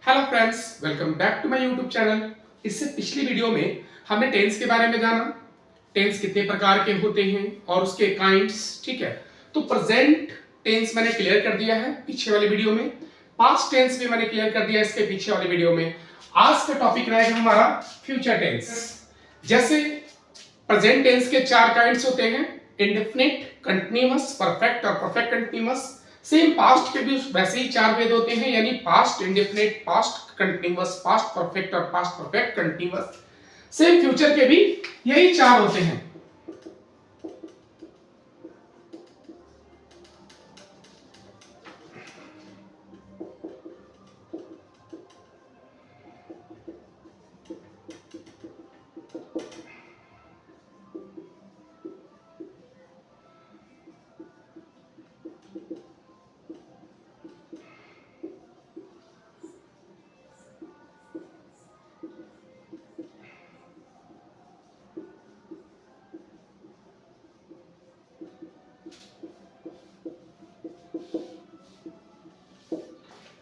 Hello friends, welcome back to my YouTube channel. इससे पिछली video में हमने टेंस के बारे में जाना, टेंस कितने प्रकार के होते हैं और उसके काइंड्स। ठीक है, तो प्रेजेंट टेंस मैंने क्लियर कर दिया है पीछे वाली वीडियो में, पास्ट टेंस भी मैंने क्लियर कर दिया इसके पीछे वाली वीडियो में। आज का टॉपिक रहेगा हमारा फ्यूचर टेंस। जैसे प्रेजेंट टेंस के चार काइंड्स होते हैं, इंडेफिनिट, कंटीन्यूअस, परफेक्ट और परफेक्ट कंटीन्यूअस। सेम पास्ट के भी वैसे ही चार भेद होते हैं, यानी past indefinite, past continuous, past perfect और past perfect continuous. Same future के भी यही चार होते हैं।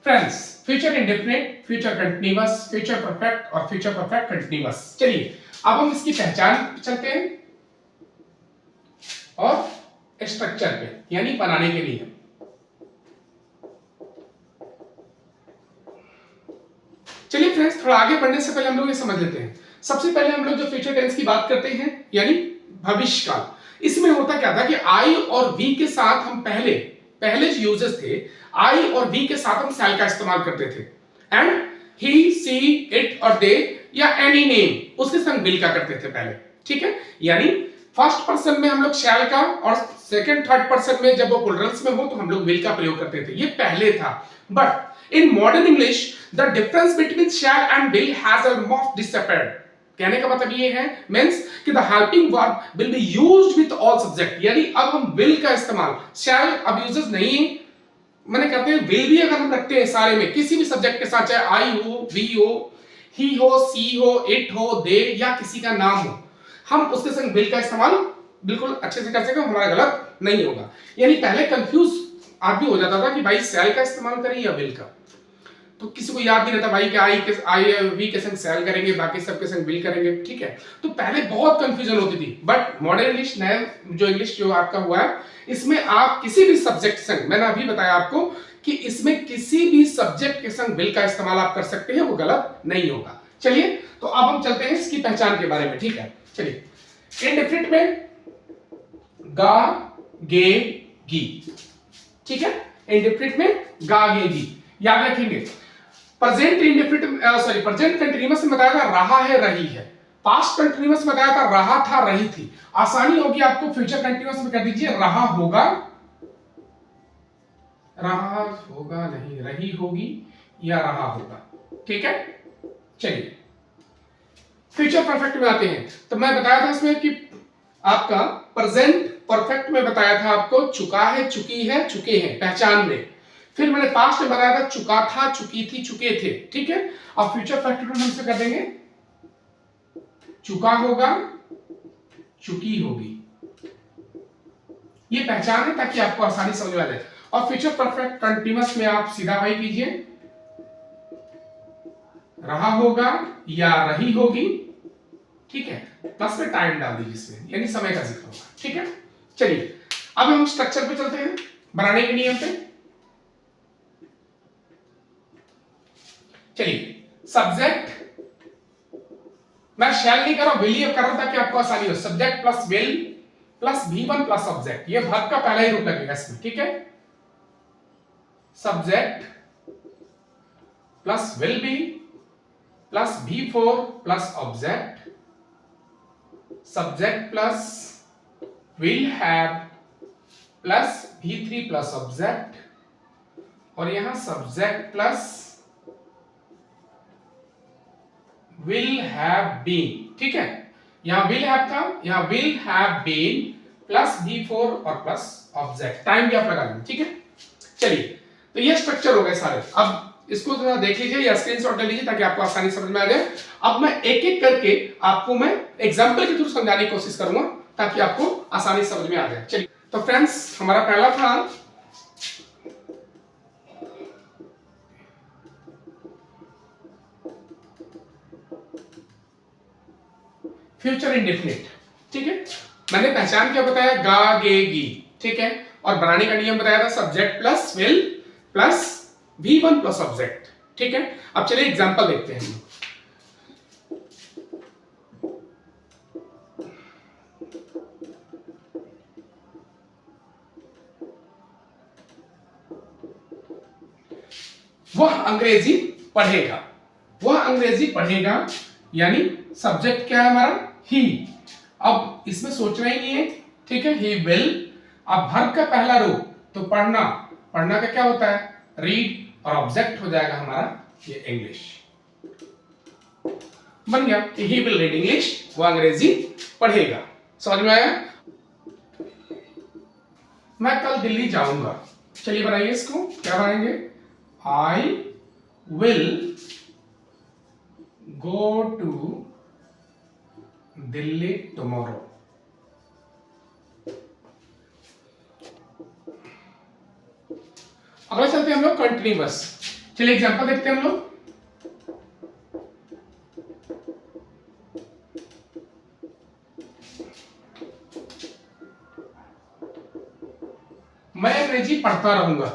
Friends, future indefinite, future continuous, future perfect और फ्यूचर परफेक्ट कंटीन्यूअस। चलिए अब हम इसकी पहचान चलते हैं और स्ट्रक्चर पे, यानी बनाने के लिए। चलिए फ्रेंड्स, थोड़ा आगे बढ़ने से पहले हम लोग ये समझ लेते हैं। सबसे पहले हम लोग जो फ्यूचर टेंस की बात करते हैं, यानी भविष्य काल, इसमें होता क्या था कि आई और वी के साथ हम पहले जो यूजेस थे, आई और वी के साथ हम शैल का इस्तेमाल करते थे। एंड ही, सी, इट और दे या एनी नेम, उसके संग विल का करते थे पहले। ठीक है, यानी फर्स्ट पर्सन में हम लोग शैल का और सेकंड थर्ड पर्सन में जब वो प्लूरल्स में हो तो हम लोग विल का प्रयोग करते थे। ये पहले था। But in modern English the difference between shall and will has almost disappeared. कहने का मतलब ये है, मींस कि the helping verb will be used with all subject, यानी अब हम विल का इस्तेमाल, शैल अब यूजेस नहीं है, मैंने कहते हैं विल भी अगर हम रखते हैं सारे में किसी भी सब्जेक्ट के साथ, चाहे आई हो, वी हो, ही हो, सी हो, इट हो, दे या किसी का नाम हो, हम उसके संग विल का इस्तेमाल बिल्कुल अच्छे से कर सकें, हमारा गलत नहीं होगा। यानी पहले कंफ्यूज आदमी हो जाता था कि भाई शैल का इस्तेमाल करें या विल का, तो किसी को याद नहीं रहता भाई कि आई वी के संग शैल करेंगे, बाकी सब के संग विल करेंगे। ठीक है, तो पहले बहुत कंफ्यूजन होती थी। बट मॉडर्न इंग्लिश, नया जो इंग्लिश जो आपका हुआ है, इसमें आप किसी भी सब्जेक्ट संग, मैंने अभी बताया आपको कि इसमें किसी भी सब्जेक्ट के संग विल का इस्तेमाल आप कर सकते हैं, वो गलत नहीं होगा। चलिए तो अब हम चलते हैं इसकी पहचान के बारे में। ठीक है, चलिए इंडेफिनिट में गा, गे, गी। ठीक है, इंडेफिनिट में गा, गे, गी याद रखेंगे। Present indefinite, sorry present continuous में बताया था रहा है, रही है। पास्ट कंटीन्यूअस में बताया था रहा था, रही थी। आसानी होगी आपको फ्यूचर कंटीन्यूअस में कर दीजिए रहा होगा, रहा होगा नहीं, रही होगी या रहा होगा। ठीक है, चलिए फ्यूचर परफेक्ट में आते हैं। तो मैं बताया था इसमें कि आपका प्रेजेंट परफेक्ट में बताया था आपको चुका है, चुकी है, चुके हैं पहचान में। फिर मैंने पास्ट में बताया था चुका था, चुकी थी, चुके थे। ठीक है, अब फ्यूचर परफेक्ट में हम से कर देंगे चुका होगा, चुकी होगी। ये पहचान है ताकि आपको आसानी समझ में आ जाए। और फ्यूचर परफेक्ट कंटीन्यूअस में आप सीधा भाई कीजिए रहा होगा या रही होगी। ठीक है, प्लस में टाइम डाल दीजिए इसमें, यानी समय का जिक्र होगा। ठीक है, चलिए अब हम स्ट्रक्चर पे चलते हैं, बनाने के नियम पे। चलिए सब्जेक्ट, मैं शैल नहीं कर रहा, विल ही कर रहा था ताकि आपको आसानी हो। Subject plus will plus V1 plus object, ये वर्ब का पहला ही रूप लगेगा इसमें। ठीक है, subject plus will B plus V4 plus object, subject plus will have plus V3 plus object, और यहां subject plus will have been। ठीक है, यहां will have था, यहां will have been plus V4 और प्लस ऑब्जेक्ट, टाइम भी आप लगा लेंगे। ठीक है, चलिए तो ये स्ट्रक्चर हो गए सारे। अब इसको थोड़ा देख लीजिए या स्क्रीनशॉट ले लीजिए ताकि आपको आसानी समझ में आ जाए। अब मैं एक एक करके आपको मैं एग्जांपल के थ्रू समझाने की कोशिश करूंगा ताकि आपको आसानी समझ में आ जाए। चलिए तो फ्रेंड्स, हमारा पहला था फ्यूचर इंडेफिनिट, ठीक है। मैंने पहचान क्या बताया, गा गे गी, ठीक है। और बनाने का नियम बताया था subject plus will plus V1 plus object, ठीक है। अब चलिए एग्जांपल देखते हैं। वह अंग्रेजी पढ़ेगा, वह अंग्रेजी पढ़ेगा, यानी सब्जेक्ट क्या है हमारा, ही। अब इसमें सोचना ही नहीं है, ठीक है, ही विल। अब वर्ब का पहला रूप तो पढ़ना, पढ़ना का क्या होता है, रीड, और ऑब्जेक्ट हो जाएगा हमारा ये इंग्लिश। बन गया कि ही विल रीड इंग्लिश, वो अंग्रेजी पढ़ेगा। समझ में आया। मैं कल दिल्ली जाऊंगा, चलिए बनाइए इसको, क्या बनाएंगे, I will go to Delhi tomorrow. अगला चलते हैं हम लोग कंटिन्यूअस। चलिए एग्जांपल देखते हैं हम लोग। मैं अंग्रेजी पढ़ता रहूंगा।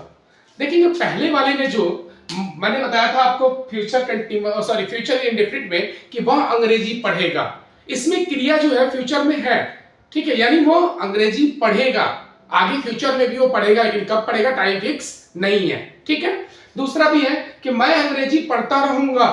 देखिए पहले वाले में जो मैंने बताया था आपको future continuous, sorry future indefinite में, कि वह अंग्रेजी पढ़ेगा, इसमें क्रिया जो है फ्यूचर में है, ठीक है, यानी वो अंग्रेजी पढ़ेगा। आगे फ्यूचर में भी वो पढ़ेगा, लेकिन कब पढ़ेगा टाइम फिक्स नहीं है, ठीक है। दूसरा भी है कि मैं अंग्रेजी पढ़ता रहूंगा,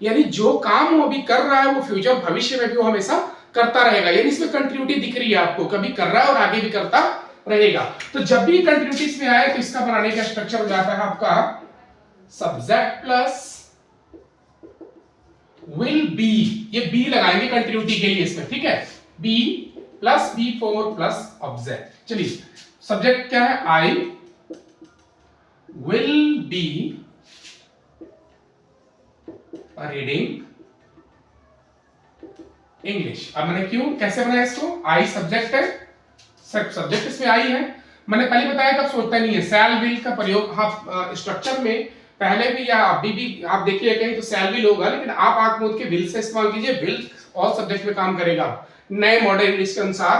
यानी जो काम वो अभी कर रहा है वो फ्यूचर भविष्य में भी वो हमेशा करता रहेगा, यानी इसमें कंटिन्यूटी दिख रही है आपको, कभी कर रहा है और आगे भी करता रहेगा। तो जब भी कंटिन्यूटी इसमें आए तो इसका बनाने का स्ट्रक्चर हो जाता है आपका सब्जेक्ट प्लस विल बी, ये बी लगाएंगे कंटिन्यूटी के लिए इसमें, ठीक है, be plus B4 plus object. चलिए सब्जेक्ट क्या है, I will be reading English. अब मैंने क्यों कैसे बनाया इसको, आई सब्जेक्ट है, सब्जेक्ट इसमें आई है। मैंने पहले बताया था, सोचता नहीं है, सैल विल का प्रयोग हाँ स्ट्रक्चर में पहले भी या अभी भी आप देखिए कहीं तो सैल विल होगा, लेकिन आप आंख मूंद के विल से इस्तेमाल कीजिए, विल ऑल सब्जेक्ट में काम करेगा। नए मॉडर्न इंग्लिश के अनुसार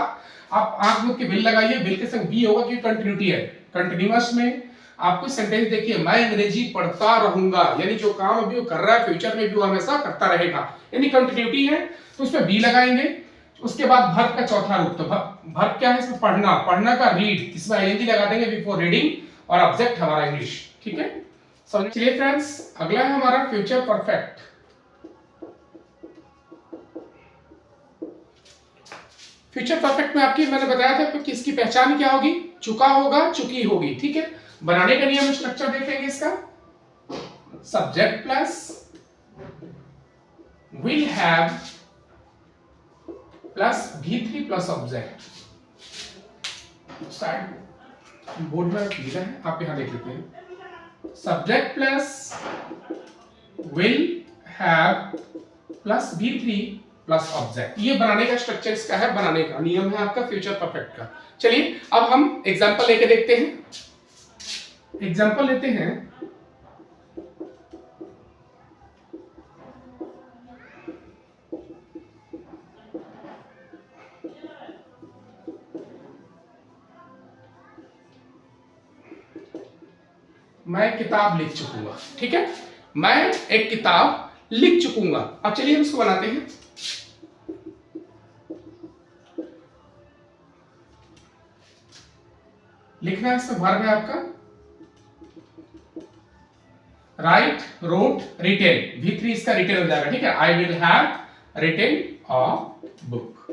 आप आंख मूंद के विल लगाइए, विल के संग बी होगा क्योंकि कंटिन्यूटी है। कंटिन्यूअस में आपको सेंटेंस देखिए, मैं अंग्रेजी पढ़ता रहूंगा, यानी जो काम अभी वो कर रहा है फ्यूचर में भी वो हमेशा करता रहेगा, यानी कंटिन्यूटी है, तो उसमें बी लगाएंगे। उसके बाद वर्ब का चौथा रूप, तो वर्ब क्या है इसमें, पढ़ना, पढ़ना का रीड, इसमें आईएनजी लगा देंगे बिफोर रीडिंग, और ऑब्जेक्ट हमारा इंग्लिश, ठीक है। चलिए फ्रेंड्स अगला है हमारा फ्यूचर परफेक्ट। फ्यूचर परफेक्ट में आपकी मैंने बताया था कि इसकी पहचान क्या होगी, चुका होगा, चुकी होगी, ठीक है। बनाने का नियम स्ट्रक्चर देखेंगे इसका, subject plus will have plus V3 plus object. Side board में लिखा है, आप यहां देख लेते हैं, subject plus will have plus V3 plus object. ये बनाने का स्ट्रक्चर इसका है, बनाने का नियम है आपका फ्यूचर परफेक्ट का। चलिए अब हम एग्जांपल लेके देखते हैं। एग्जांपल लेते हैं, मैं किताब लिख चुकूंगा, ठीक है, मैं एक किताब लिख चुकूंगा। अब चलिए हम इसको बनाते हैं। लिखना है, इसमें वर्ब है आपका राइट, रोट, रिटेन, V3 इसका रिटेन हो जाएगा, ठीक है, I will have written a book,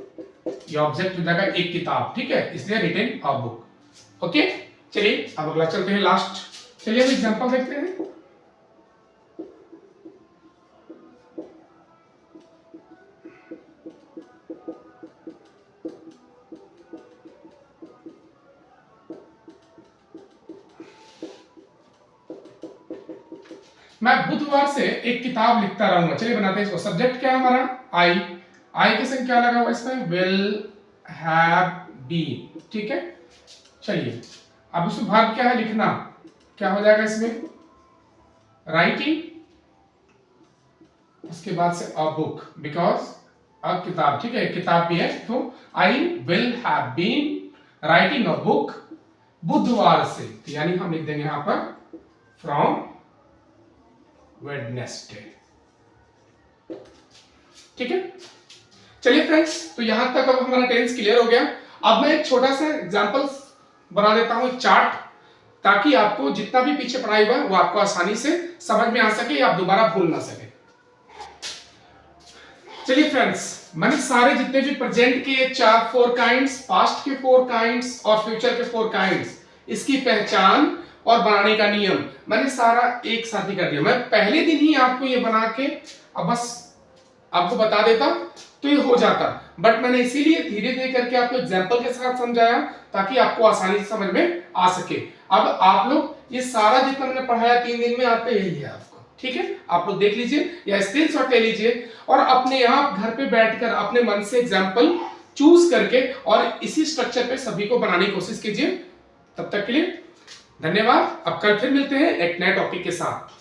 ये ऑब्जेक्ट हो जाएगा एक किताब, ठीक है, इसलिए रिटेन अ बुक। ओके चलिए अब अगला चलते हैं लास्ट। चलिए अब एग्जांपल देखते हैं। मैं बुधवार से एक किताब लिखता रहूंगा। चलिए बनाते हैं इसको। सब्जेक्ट क्या है हमारा, आई, आई के संग क्या लगा हुआ इसमें, विल हैव बीन, ठीक है। चलिए अब उसमें वर्ब क्या है, लिखना, क्या हो जाएगा इसमें, राइटिंग, उसके बाद से अ बुक, बिकॉज किताब, ठीक है, किताब भी है। तो I will have been writing a book बुधवार से, यानी हम लिख देंगे यहां पर फ्रॉम वेडनेसडे। ठीक है, चलिए फ्रेंड्स, तो यहां तक अब हमारा टेंस क्लियर हो गया। अब मैं एक छोटा सा एग्जांपल बना देता हूं, चार्ट, ताकि आपको जितना भी पीछे पढ़ाई हुआ वो आपको आसानी से समझ में आ सके या आप दोबारा भूल ना सके। चलिए फ्रेंड्स, मैंने सारे जितने भी प्रेजेंट के 4 काइंड्स, पास्ट के 4 काइंड्स और फ्यूचर के 4 काइंड्स, इसकी पहचान और बनाने का नियम मैंने सारा एक साथ ही कर दिया। मैं पहले दिन ही आपको ये बना के अब बस आपको बता देता तो ये हो जाता, बट मैंने इसीलिए धीरे धीरे करके आपको एग्जांपल के साथ समझाया ताकि आपको आसानी से समझ में आ सके। अब आप लोग ये सारा जितना मैंने पढ़ाया 3 दिन में आप पे यही है आपको, ठीक है, आप लोग देख लीजिए या स्क्रीनशॉट ले लीजिए और अपने आप घर पे बैठकर अपने मन से एग्जांपल चूज करके और इसी स्ट्रक्चर पे सभी को बनाने की कोशिश कीजिए। तब तक के लिए धन्यवाद। अब कल फिर मिलते हैं एक नए टॉपिक के साथ।